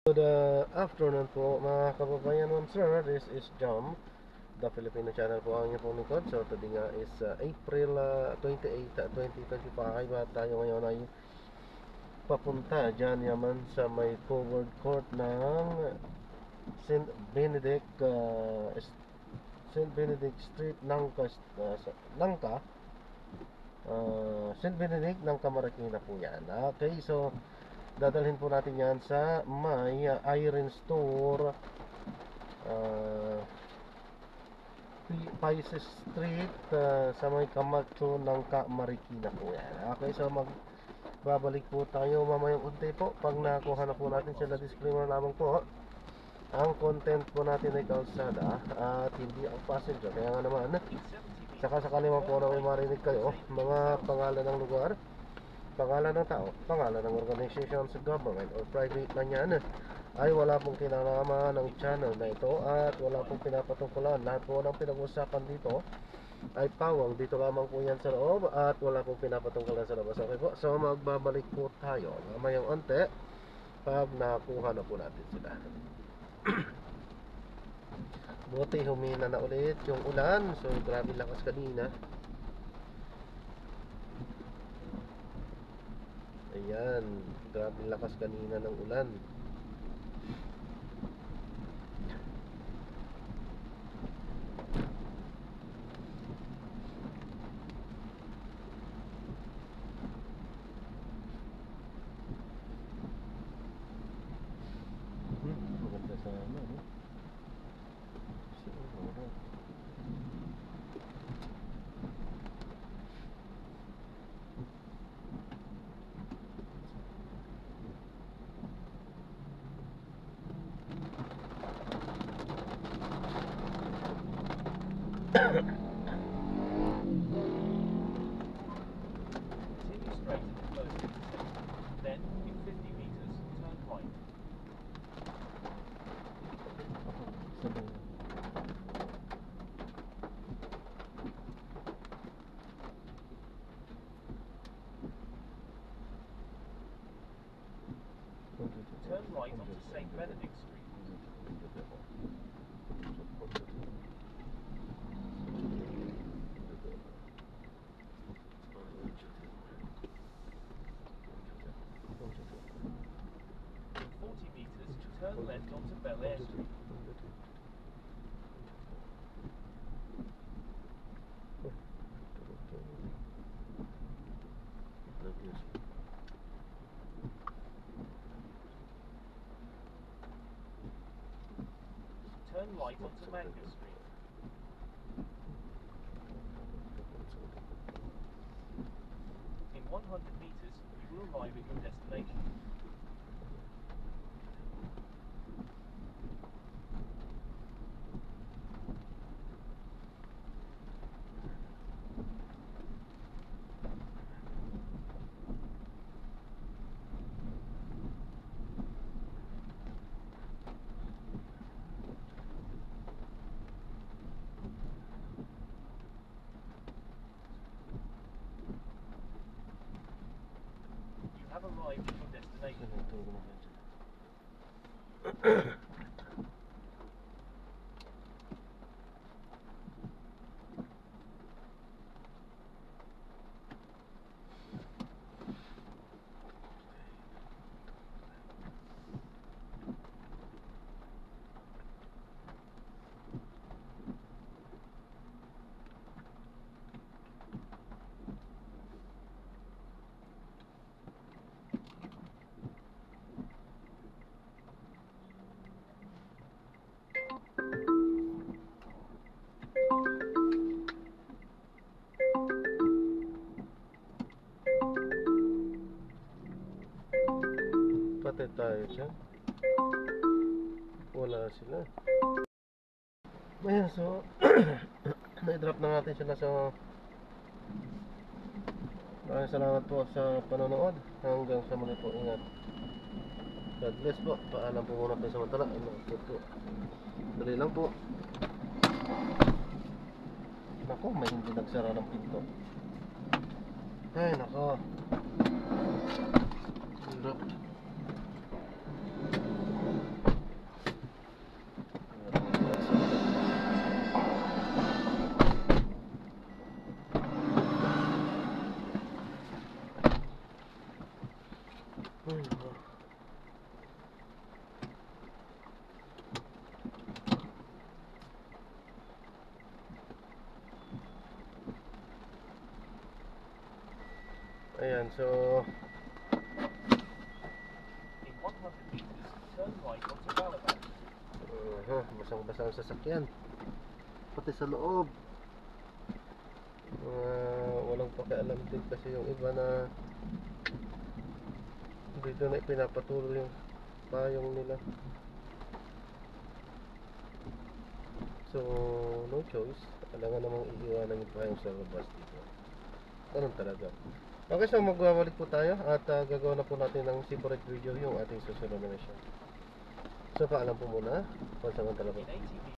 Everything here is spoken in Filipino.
Good afternoon po mga kababayan. Sir, this is Jam, the Filipino channel po ang inyong pong lingkod. So today nga is April 28, 2025 at tayo ngayon ay papunta dyan yaman sa may forward court ng St. Benedict St. Benedict Street Nangka, St. Benedict ng Marikina po yan. Okay, so dadalhin po natin yan sa may Iron Store, Pisces Street, sa may Camacho ng Marikina po yan. Okay, so magbabalik po tayo mamayang unti po pag nakuha na po natin sila. Disclaimer lamang po, ang content po natin ay kalsada at hindi ang passenger. Kaya nga naman, saka sakali man po na may marinig kayo mga pangalan ng lugar, pangalan ng tao, pangalan ng organization sa government or private man yan, ay wala pong kinalaman ng channel na ito at wala pong pinapatungkulan. Lahat po ng pinag-usapan dito ay pawang dito lamang po yan sa loob at wala pong pinapatungkulan sa labas. Okay po, so magbabalik po tayo mamayang onte pag nakuha na po natin sila. Buti humina na ulit yung ulan, so grabe lakas kanina. Ayan, grabe lakas kanina ng ulan. Maganda sana, no? Siguro. Continue straight at the first intersection. Then, in 50 meters, turn right. Turn right onto St. Benedict Street. In 40 meters, turn left onto Bel Air Street. Turn right onto Mango Street. In 100 meters, you will arrive at your destination. You have arrived at your destination. Patay tayo dyan. Wala sila. Ayan, so na-drop na natin sila. So maraming salamat po sa panonood. Hanggang sa muli po, ingat. God bless po. Paalam po muna tayo samantala. Dali lang po. Nako, may hindi nagsara ng pinto. Ay, nako. Hirap. Ayan, so In 100 meters, turn right onto Balaban. basang-basa ang sasakyan. Pati sa loob. Walang pakialam din kasi yung iba na dito na ipinapatuloy yung payong nila. So, no choice. Kailangan namang iiwanan yung payong sa labas dito. Ganun talaga. Okay, so magbabalik po tayo at gagawa na po natin ng separate video yung ating susunod na mission. So, paalam po muna. Pansamantala po. In 80 meters.